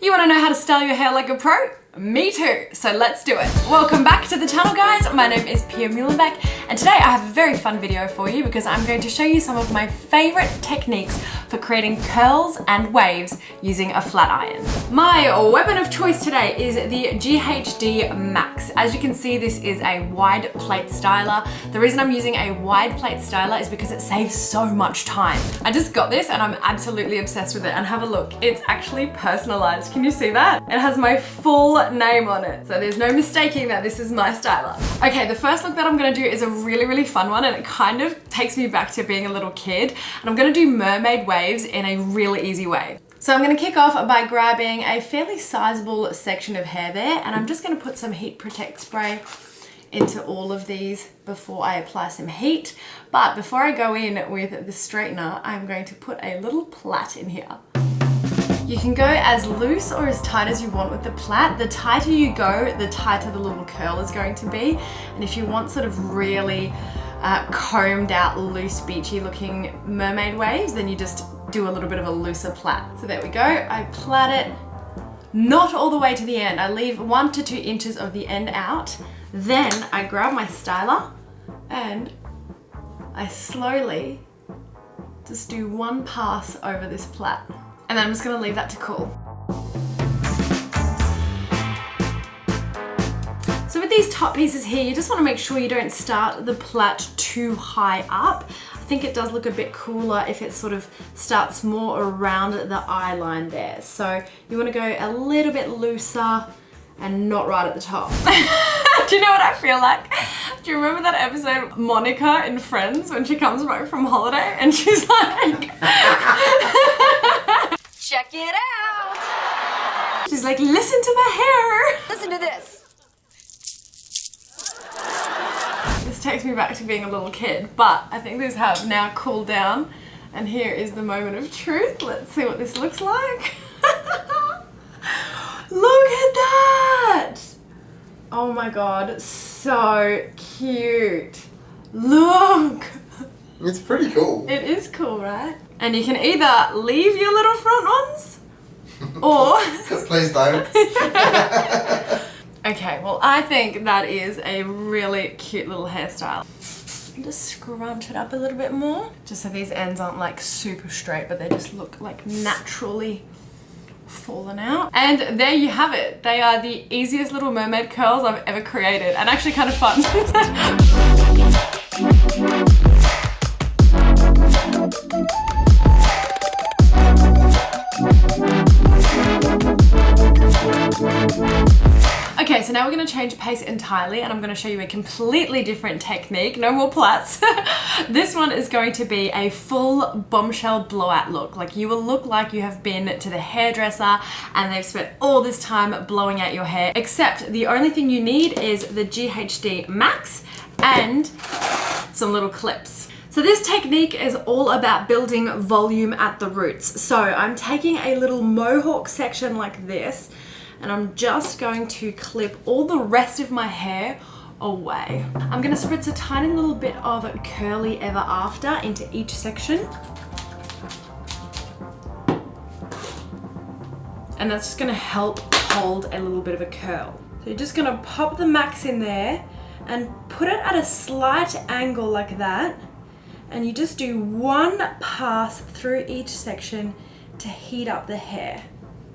You want to know how to style your hair like a pro? Me too, so let's do it. Welcome back to the channel, guys. My name is Muehlenbeck, and today I have a very fun video for you because I'm going to show you some of my favorite techniques for creating curls and waves using a flat iron. My weapon of choice today is the GHD Max. As you can see, this is a wide plate styler. The reason I'm using a wide plate styler is because it saves so much time. I just got this and I'm absolutely obsessed with it, and have a look. It's actually personalized. Can you see that? It has my full name on it, so there's no mistaking that this is my styler. Okay, the first look that I'm gonna do is a really fun one, and it kind of takes me back to being a little kid, and I'm gonna do mermaid waves in a really easy way. So I'm gonna kick off by grabbing a fairly sizable section of hair there, and I'm just gonna put some heat protect spray into all of these before I apply some heat. But before I go in with the straightener, I'm going to put a little plait in here. You can go as loose or as tight as you want with the plait. The tighter you go, the tighter the little curl is going to be. And if you want sort of really combed out, loose, beachy looking mermaid waves, then you just do a little bit of a looser plait. So there we go, I plait it, not all the way to the end. I leave 1 to 2 inches of the end out. Then I grab my styler and I slowly just do one pass over this plait. And then I'm just gonna leave that to cool. So with these top pieces here, you just wanna make sure you don't start the plait too high up. I think it does look a bit cooler if it sort of starts more around the eye line there. So you wanna go a little bit looser and not right at the top. Do you know what I feel like? Do you remember that episode of Monica in Friends when she comes back from holiday and she's like, check it out! She's like, listen to my hair! Listen to this! This takes me back to being a little kid, but I think these have now cooled down, and here is the moment of truth. Let's see what this looks like. Look at that! Oh my god, so cute. Look! It's pretty cool. It is cool, right? And you can either leave your little front ones, or... Please don't. Okay, well I think that is a really cute little hairstyle. Just scrunch it up a little bit more, just so these ends aren't like super straight, but they just look like naturally fallen out. And there you have it. They are the easiest little mermaid curls I've ever created, and actually kind of fun. Okay, so now we're gonna change pace entirely, and I'm gonna show you a completely different technique. No more plaits. This one is going to be a full bombshell blowout look. Like, you will look like you have been to the hairdresser and they've spent all this time blowing out your hair, except the only thing you need is the GHD Max and some little clips. So this technique is all about building volume at the roots. So I'm taking a little mohawk section like this, and I'm just going to clip all the rest of my hair away. I'm gonna spritz a tiny little bit of curly ever after into each section. And that's just gonna help hold a little bit of a curl. So you're just gonna pop the max in there and put it at a slight angle like that. And you just do one pass through each section to heat up the hair.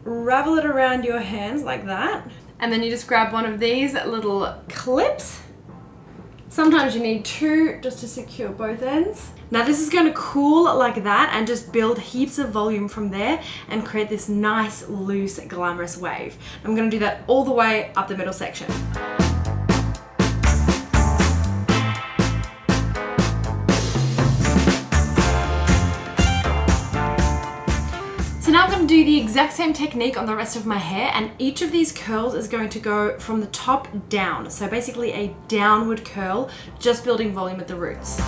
Ravel it around your hands like that, and then you just grab one of these little clips. Sometimes you need 2 just to secure both ends. Now this is going to cool like that and just build heaps of volume from there and create this nice, loose, glamorous wave. I'm going to do that all the way up the middle section. So now I'm going to do the exact same technique on the rest of my hair, and each of these curls is going to go from the top down. So basically a downward curl, just building volume at the roots.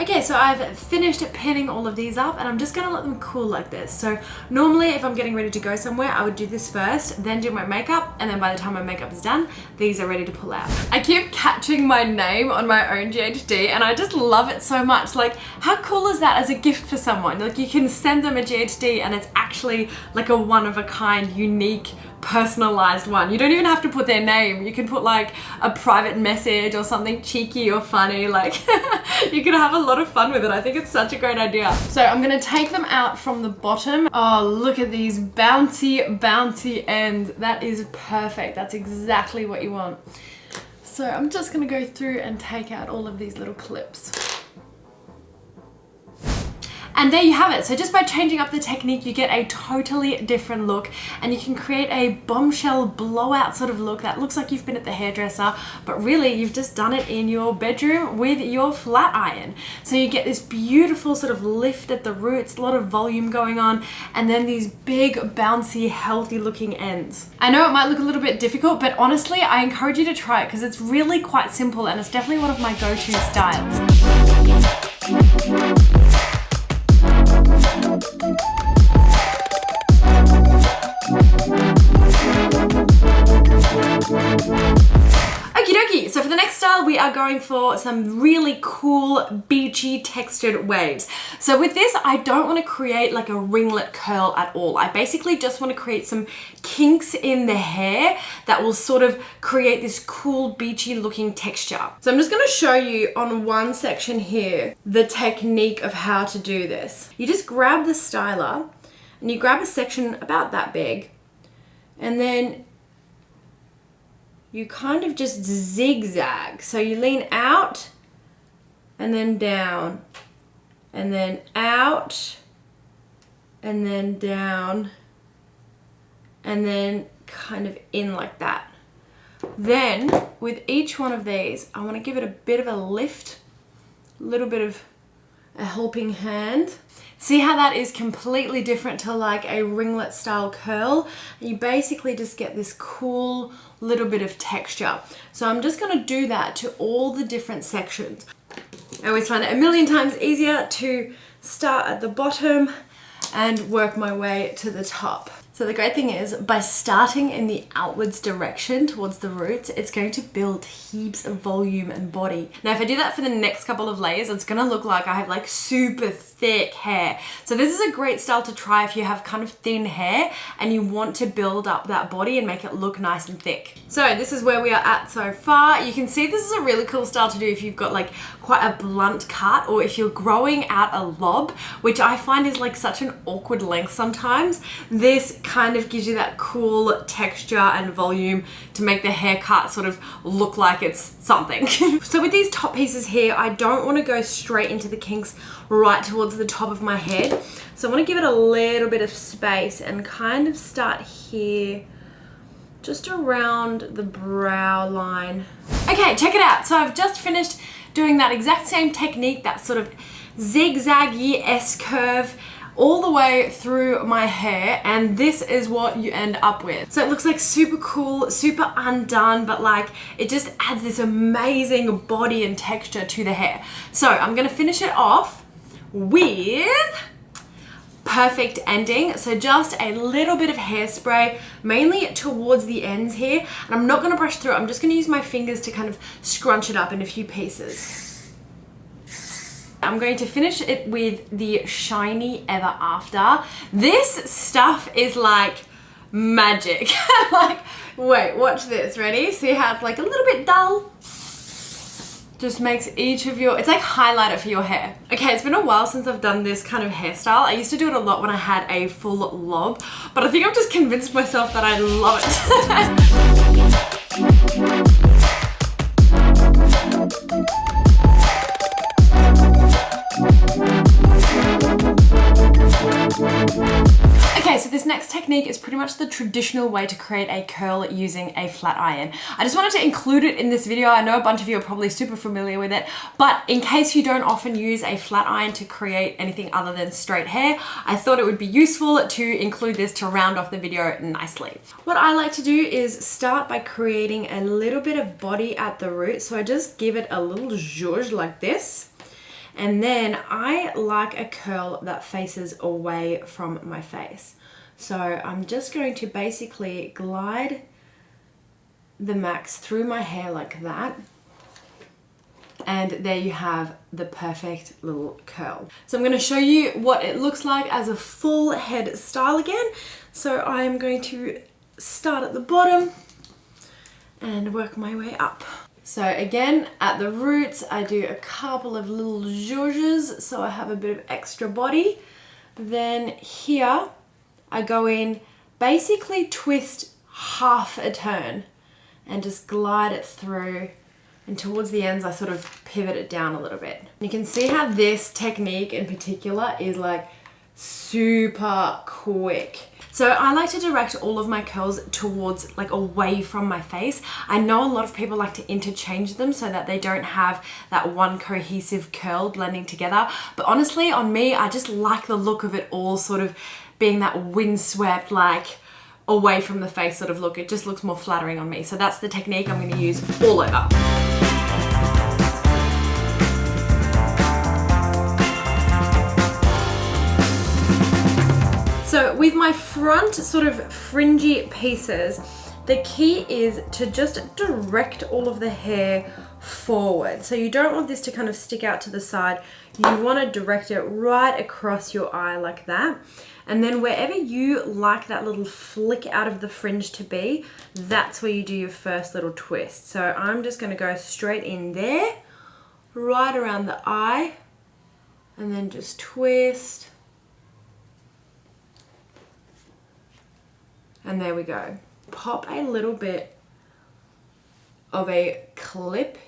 Okay, so I've finished pinning all of these up and I'm just gonna let them cool like this. So normally if I'm getting ready to go somewhere, I would do this first, then do my makeup, and then by the time my makeup is done, these are ready to pull out. I keep catching my name on my own GHD and I just love it so much. Like, how cool is that as a gift for someone? Like, you can send them a GHD and it's actually like a one-of-a-kind, unique, personalized one. You don't even have to put their name. You can put like a private message or something cheeky or funny. Like, you can have a lot of fun with it. I think it's such a great idea. So I'm gonna take them out from the bottom. Oh, look at these bouncy ends. That is perfect. That's exactly what you want. So I'm just gonna go through and take out all of these little clips. And there you have it. So just by changing up the technique, you get a totally different look and you can create a bombshell blowout sort of look that looks like you've been at the hairdresser, but really you've just done it in your bedroom with your flat iron. So you get this beautiful sort of lift at the roots, a lot of volume going on, and then these big, bouncy, healthy looking ends. I know it might look a little bit difficult, but honestly, I encourage you to try it because it's really quite simple and it's definitely one of my go-to styles. Okie dokie, so for the next style we are going for some really cool beachy textured waves. So with this, I don't want to create like a ringlet curl at all. I basically just want to create some kinks in the hair that will sort of create this cool beachy looking texture. So I'm just going to show you on one section here the technique of how to do this. You just grab the styler and you grab a section about that big, and then you kind of just zigzag. So you lean out and then down and then out and then down and then kind of in like that. Then with each one of these, I want to give it a bit of a lift, a little bit of a helping hand. See how that is completely different to like a ringlet style curl? You basically just get this cool little bit of texture. So I'm just gonna do that to all the different sections. I always find it a million times easier to start at the bottom and work my way to the top. So the great thing is, by starting in the outwards direction towards the roots, it's going to build heaps of volume and body. Now, if I do that for the next couple of layers, it's gonna look like I have like super thick hair. So this is a great style to try if you have kind of thin hair and you want to build up that body and make it look nice and thick. So this is where we are at so far. You can see this is a really cool style to do if you've got like quite a blunt cut, or if you're growing out a lob, which I find is like such an awkward length sometimes. This kind of gives you that cool texture and volume to make the haircut sort of look like it's something. So with these top pieces here, I don't want to go straight into the kinks right towards the top of my head. So I want to give it a little bit of space and kind of start here, just around the brow line. Okay, check it out. So I've just finished doing that exact same technique, that sort of zigzaggy S-curve all the way through my hair, and this is what you end up with. So it looks like super cool, super undone, but like it just adds this amazing body and texture to the hair. So I'm gonna finish it off with perfect ending. So just a little bit of hairspray, mainly towards the ends here. And I'm not gonna brush through it. I'm just gonna use my fingers to kind of scrunch it up in a few pieces. I'm going to finish it with the Shiny Ever After. This stuff is like magic. Like, wait, watch this, ready? See how it's like a little bit dull? Just makes each of your, it's like highlighter for your hair. Okay, it's been a while since I've done this kind of hairstyle. I used to do it a lot when I had a full lob, but I think I've just convinced myself that I love it. Okay, so this next technique is pretty much the traditional way to create a curl using a flat iron. I just wanted to include it in this video. I know a bunch of you are probably super familiar with it, but in case you don't often use a flat iron to create anything other than straight hair, I thought it would be useful to include this to round off the video nicely. What I like to do is start by creating a little bit of body at the root. So I just give it a little zhuzh like this. And then I like a curl that faces away from my face. So I'm just going to basically glide the max through my hair like that. And there you have the perfect little curl. So I'm going to show you what it looks like as a full head style again. So I'm going to start at the bottom and work my way up. So again, at the roots, I do a couple of little zhuzhes so I have a bit of extra body. Then here, I go in, basically twist half a turn and just glide it through. And towards the ends, I sort of pivot it down a little bit. You can see how this technique in particular is like super quick. So I like to direct all of my curls towards, like, away from my face. I know a lot of people like to interchange them so that they don't have that one cohesive curl blending together. But honestly, on me, I just like the look of it all sort of being that windswept, like, away from the face sort of look. It just looks more flattering on me. So that's the technique I'm going to use all over. So with my front sort of fringy pieces, the key is to just direct all of the hair forward. So you don't want this to kind of stick out to the side. You want to direct it right across your eye like that. And then wherever you like that little flick out of the fringe to be, that's where you do your first little twist. So I'm just going to go straight in there, right around the eye, and then just twist. And there we go. Pop a little bit of a clip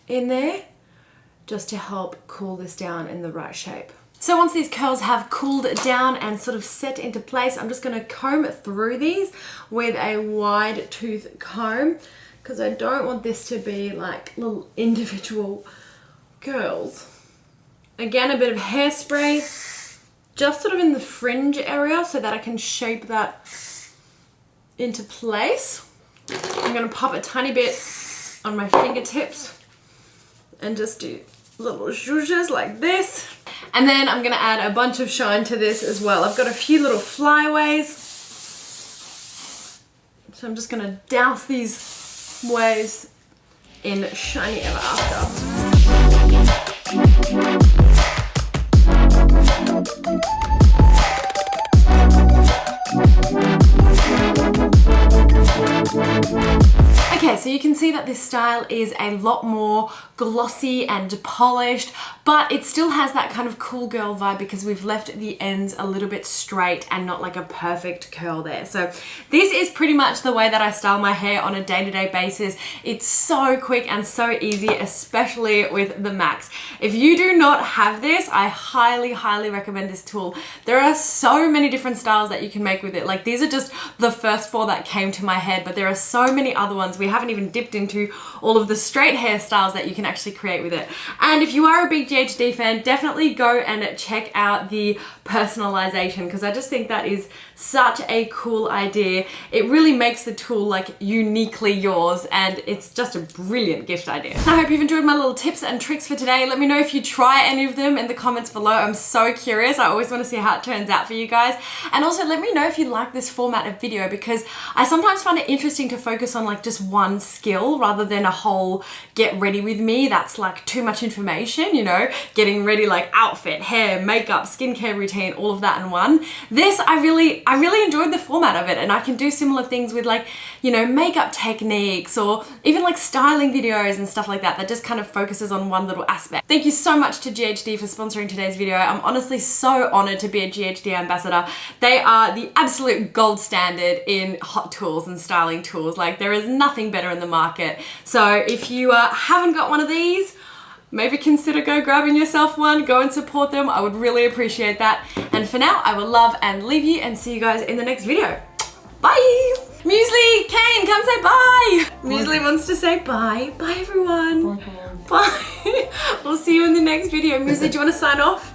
in there just to help cool this down in the right shape. So once these curls have cooled down and sort of set into place, I'm just going to comb through these with a wide tooth comb because I don't want this to be like little individual curls. Again, a bit of hairspray just sort of in the fringe area so that I can shape that into place. I'm going to pop a tiny bit on my fingertips and just do little zhuzhes like this. And then I'm going to add a bunch of shine to this as well. I've got a few little flyaways. So I'm just going to douse these waves in shiny ever after. Okay, so you can see that this style is a lot more glossy and polished, but it still has that kind of cool girl vibe because we've left the ends a little bit straight and not like a perfect curl there. So this is pretty much the way that I style my hair on a day-to-day basis. It's so quick and so easy, especially with the Max. If you do not have this, I highly, highly recommend this tool. There are so many different styles that you can make with it. Like, these are just the first 4 that came to my head, but there are so many other ones. We haven't even dipped into all of the straight hairstyles that you can actually create with it. And if you are a big GHD fan, definitely go and check out the personalization because I just think that is such a cool idea. It really makes the tool like uniquely yours and it's just a brilliant gift idea. I hope you've enjoyed my little tips and tricks for today. Let me know if you try any of them in the comments below. I'm so curious. I always want to see how it turns out for you guys. And also let me know if you like this format of video because I sometimes find it interesting to focus on like just one skill rather than a whole get ready with me. That's like too much information, you know, getting ready like outfit, hair, makeup, skincare routine, all of that in one. This, I really enjoyed the format of it and I can do similar things with like, you know, makeup techniques or even like styling videos and stuff like that that just kind of focuses on one little aspect. Thank you so much to GHD for sponsoring today's video. I'm honestly so honored to be a GHD ambassador. They are the absolute gold standard in hot tools and styling tools. Like, there is nothing better in the market. So if you haven't got one of these, maybe consider grabbing yourself one, go and support them. I would really appreciate that. And for now, I will love and leave you and see you guys in the next video. Bye! Muesli, Kane, come say bye! Muesli wants to say bye. Bye, everyone. Bye. We'll see you in the next video. Muesli, do you want to sign off?